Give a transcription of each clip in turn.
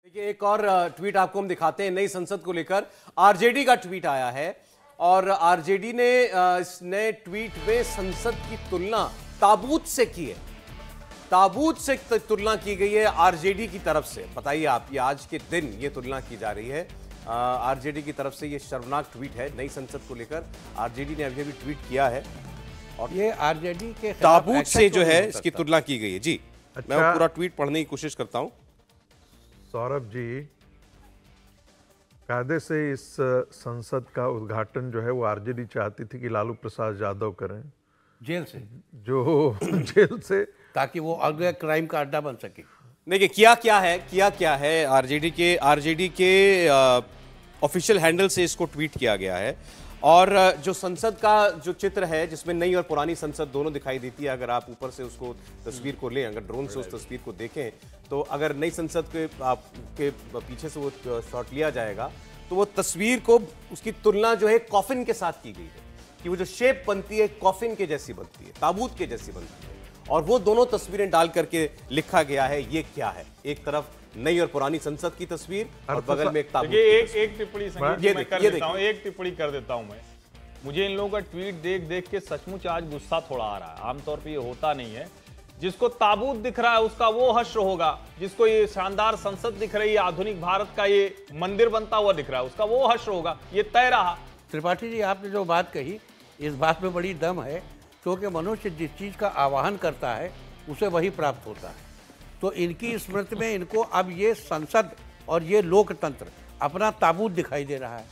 देखिए, एक और ट्वीट आपको हम दिखाते हैं। नई संसद को लेकर आरजेडी का ट्वीट आया है और आरजेडी ने इस नए ट्वीट में संसद की तुलना ताबूत से की है। ताबूत से तुलना की गई है आरजेडी की तरफ से। बताइए आप, ये आज के दिन ये तुलना की जा रही है आरजेडी की तरफ से। ये शर्मनाक ट्वीट है नई संसद को लेकर। आरजेडी ने अभी ट्वीट किया है और ये आरजेडी के ताबूत से जो है इसकी तुलना की गई है। जी, अच्छा, मैं पूरा ट्वीट पढ़ने की कोशिश करता हूं। सौरभ जी, कायदे से इस संसद का उद्घाटन जो है वो आरजेडी चाहती थी कि लालू प्रसाद यादव करें, जेल से, जो जेल से, ताकि वो अगले क्राइम का अड्डा बन सके। देखिए किया क्या है आरजेडी के ऑफिशियल हैंडल से इसको ट्वीट किया गया है। और जो संसद का जो चित्र है जिसमें नई और पुरानी संसद दोनों दिखाई देती है, अगर आप ऊपर से उसको तस्वीर को लें, अगर ड्रोन से उस तस्वीर को देखें, तो अगर नई संसद के आपके पीछे से वो शॉट लिया जाएगा तो वो तस्वीर को उसकी तुलना जो है कॉफिन के साथ की गई है कि वो जो शेप बनती है कॉफिन के जैसी बनती है, ताबूत के जैसी बनती है। और वो दोनों तस्वीरें डाल करके लिखा गया है ये क्या है। एक तरफ नई और पुरानी संसद की तस्वीर और बगल में एक ताबूत। एक टिप्पणी मैं कर देता हूं, एक टिप्पणी कर देता हूं मैं। मुझे इन लोगों का ट्वीट देख देख के सचमुच आज गुस्सा थोड़ा आ रहा है। आमतौर पे ये होता नहीं है। जिसको ताबूत दिख रहा है उसका वो हश्र होगा, जिसको ये शानदार संसद दिख रही है, आधुनिक भारत का ये मंदिर बनता हुआ दिख रहा है, उसका वो हश्र होगा। ये तय रहा। त्रिपाठी जी, आपने जो बात कही इस बात में बड़ी दम है, क्योंकि मनुष्य जिस चीज का आवाहन करता है उसे वही प्राप्त होता है। तो इनकी स्मृति में इनको अब ये संसद और ये लोकतंत्र अपना ताबूत दिखाई दे रहा है।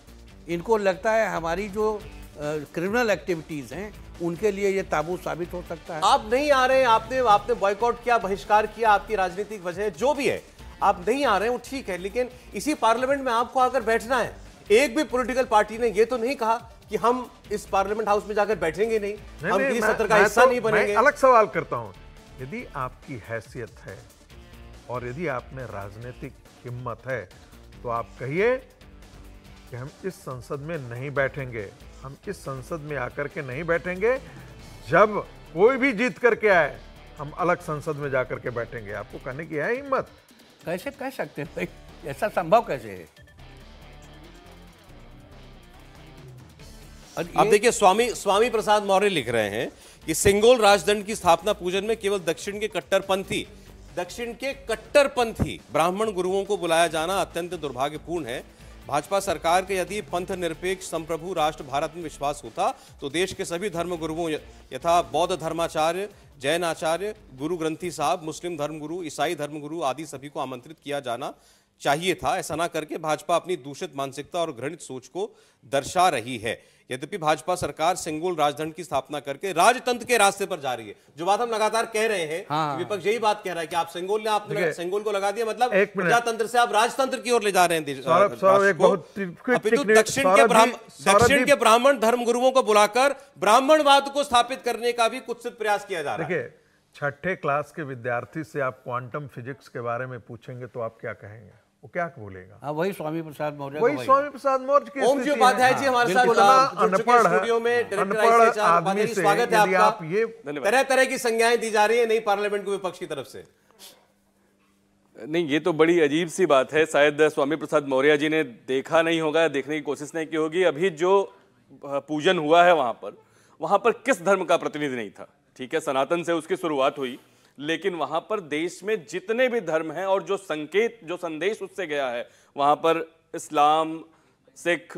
इनको लगता है हमारी जो क्रिमिनल एक्टिविटीज हैं उनके लिए ये ताबूत साबित हो सकता है। आप नहीं आ रहे हैं, आपने बॉयकॉट किया, बहिष्कार किया, आपकी राजनीतिक वजह जो भी है, आप नहीं आ रहे हैं वो ठीक है, लेकिन इसी पार्लियामेंट में आपको आकर बैठना है। एक भी पॉलिटिकल पार्टी ने ये तो नहीं कहा कि हम इस पार्लियामेंट हाउस में जाकर बैठेंगे नहीं, हम किसी सत्र का हिस्सा नहीं बनेंगे। मैं अलग सवाल करता हूं, यदि आपकी हैसियत है और यदि आप में राजनीतिक हिम्मत है तो आप कहिए कि हम इस संसद में नहीं बैठेंगे, हम इस संसद में आकर के नहीं बैठेंगे। जब कोई भी जीत करके आए हम अलग संसद में जाकर के बैठेंगे। आपको कहने की है हिम्मत? कैसे कह सकते हैं भाई, ऐसा संभव कैसे है? अब देखिए, स्वामी प्रसाद मौर्य लिख रहे हैं कि सिंगोल राजदंड की स्थापना पूजन में केवल दक्षिण के कट्टरपंथी ब्राह्मण गुरुओं को बुलाया जाना अत्यंत दुर्भाग्यपूर्ण है। भाजपा सरकार के यदि पंथ निरपेक्ष संप्रभु राष्ट्र भारत में विश्वास होता तो देश के सभी धर्म गुरुओं यथा बौद्ध धर्माचार्य, जैन आचार्य, गुरु ग्रंथी साहब, मुस्लिम धर्मगुरु, ईसाई धर्मगुरु आदि सभी को आमंत्रित किया जाना चाहिए था। ऐसा ना करके भाजपा अपनी दूषित मानसिकता और घृणित सोच को दर्शा रही है। यद्यपि भाजपा सरकार सिंगोल राजदंड की स्थापना करके राजतंत्र के रास्ते पर जा रही है। जो बात हम लगातार कह रहे हैं, हाँ। विपक्ष यही बात कह रहा है कि आप सिंगोल को लगा दिया, मतलब प्रजातंत्र से आप राजतंत्र की ओर ले जा रहे हैं। दक्षिण के ब्राह्मण धर्म गुरुओं को बुलाकर ब्राह्मणवाद को स्थापित करने का भी कुत्सित प्रयास किया जा रहा है। देखिए, छठे क्लास के विद्यार्थी से आप क्वांटम फिजिक्स के बारे में पूछेंगे तो आप क्या कहेंगे? वो क्या बोलेगा? हाँ, वही स्वामी प्रसाद मौर्य, वही स्वामी प्रसाद मौर्य की ओम जी उपाध्याय जी हमारे साथ स्टूडियो में डायरेक्टर, स्वागत है आपका। ये तरह तरह की संज्ञाएं दी जा रही है नई पार्लियामेंट को विपक्ष की तरफ से। नहीं, ये तो बड़ी अजीब सी बात है। शायद स्वामी प्रसाद मौर्य जी ने देखा नहीं होगा, देखने की कोशिश नहीं की होगी। अभी जो पूजन हुआ है वहां पर किस धर्म का प्रतिनिधि नहीं था? ठीक है, सनातन से उसकी शुरुआत हुई, लेकिन वहां पर देश में जितने भी धर्म हैं और जो संदेश उससे गया है, वहां पर इस्लाम, सिख,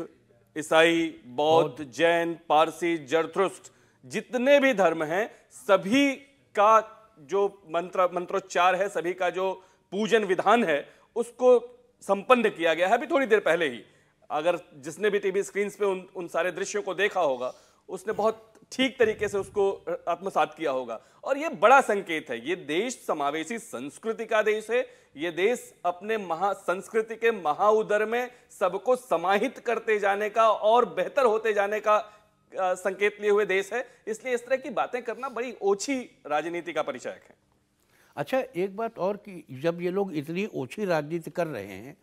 ईसाई, बौद्ध, जैन, पारसी, जरथुस्त्र, जितने भी धर्म हैं, सभी का जो मंत्रोच्चार है, सभी का जो पूजन विधान है, उसको संपन्न किया गया है अभी थोड़ी देर पहले ही। अगर जिसने भी टीवी स्क्रीन पे उन सारे दृश्यों को देखा होगा, उसने बहुत ठीक तरीके से उसको आत्मसात किया होगा। और यह बड़ा संकेत है। ये देश समावेशी संस्कृति का देश है। ये देश अपने संस्कृति के महाउदर में सबको समाहित करते जाने का और बेहतर होते जाने का संकेत लिए हुए देश है। इसलिए इस तरह की बातें करना बड़ी ओछी राजनीति का परिचायक है। अच्छा, एक बात और कि जब ये लोग इतनी ओछी राजनीति कर रहे हैं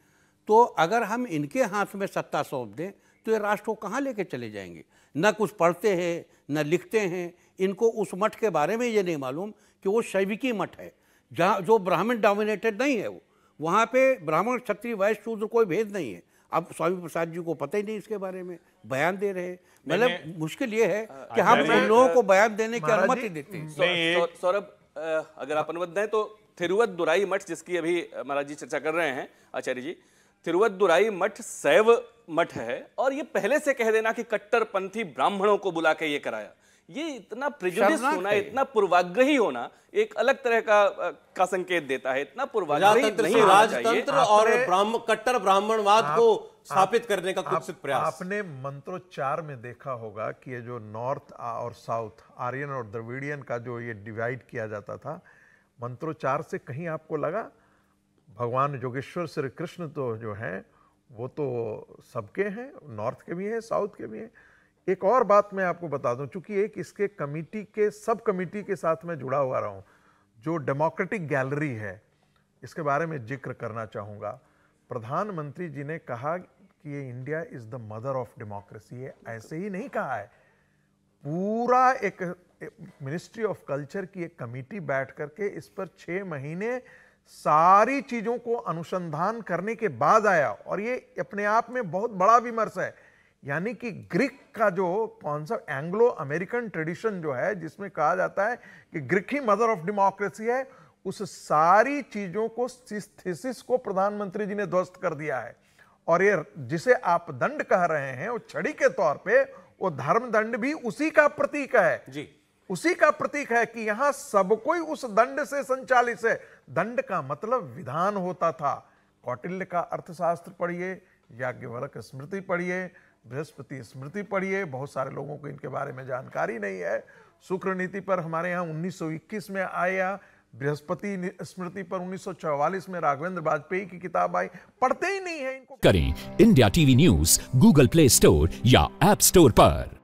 तो अगर हम इनके हाथ में सत्ता सौंप दें तो ये राष्ट्र को कहाँ लेके चले जाएंगे? न कुछ पढ़ते हैं न लिखते हैं। इनको उस मठ के बारे में ये नहीं मालूम कि वो शैविकी मठ है, जहाँ जो ब्राह्मण डोमिनेटेड नहीं है, वहाँ पे ब्राह्मण क्षत्रिय वैश्य शूद्र कोई भेद नहीं है। अब स्वामी प्रसाद जी को पता ही नहीं इसके बारे में, बयान दे रहे हैं। मतलब मुश्किल ये है कि हम उन लोगों को बयान देने की अनुमति देते हैं। सौरभ, अगर आप अनुमति दें तो थिरुवद्दुराई मठ, जिसकी अभी महाराज जी चर्चा कर रहे हैं, आचार्य जी, थिरुवद्दुराई मठ शैव मठ है और ये पहले से कह देना कि कट्टरपंथी ब्राह्मणों को बुला के ये कराया, ये इतना प्रेजुडिस होना, इतना पूर्वाग्रही होना एक अलग तरह का संकेत देता है। इतना पूर्वाग्रही नहीं होना चाहिए। राजतंत्र और कट्टर ब्राह्मणवाद को स्थापित करने का कुत्सित प्रयास। आपने मंत्रोच्चार में देखा होगा कि ये जो नॉर्थ और साउथ, आर्यन और द्रविडियन का जो ये डिवाइड किया जाता था, मंत्रोच्चार से कहीं आपको लगा? भगवान योगेश्वर श्री कृष्ण तो जो हैं वो तो सबके हैं, नॉर्थ के भी हैं, साउथ के भी हैं। एक और बात मैं आपको बता दूं, चूंकि एक इसके कमेटी के सब कमेटी के साथ मैं जुड़ा हुआ रहा हूं, जो डेमोक्रेटिक गैलरी है, इसके बारे में जिक्र करना चाहूँगा। प्रधानमंत्री जी ने कहा कि ये India is the mother of democracy है। ऐसे ही नहीं कहा है, पूरा एक मिनिस्ट्री ऑफ कल्चर की एक कमेटी बैठ करके इस पर 6 महीने सारी चीजों को अनुसंधान करने के बाद आया। और ये अपने आप में बहुत बड़ा विमर्श है। यानी कि ग्रीक का जो कॉन्सेप्ट, एंग्लो अमेरिकन ट्रेडिशन जो है, जिसमें कहा जाता है कि Greek he mother of democracy है, उस सारी चीजों को, थीसिस को प्रधानमंत्री जी ने ध्वस्त कर दिया है। और ये जिसे आप दंड कह रहे हैं, वो छड़ी के तौर पे, वो धर्म दंड भी उसी का प्रतीक है जी, उसी का प्रतीक है कि यहां सब कोई उस दंड से संचालित है। दंड का मतलब विधान होता था। कौटिल्य का अर्थशास्त्र पढ़िए, याज्ञवल्क्य स्मृति पढ़िए, बृहस्पति स्मृति पढ़िए। बहुत सारे लोगों को इनके बारे में जानकारी नहीं है। शुक्र नीति पर हमारे यहाँ 1921 में आया, बृहस्पति स्मृति पर 1944 में राघवेंद्र वाजपेयी की किताब आई। पढ़ते ही नहीं है इनको। करें India TV news Google play store या ऐप स्टोर पर।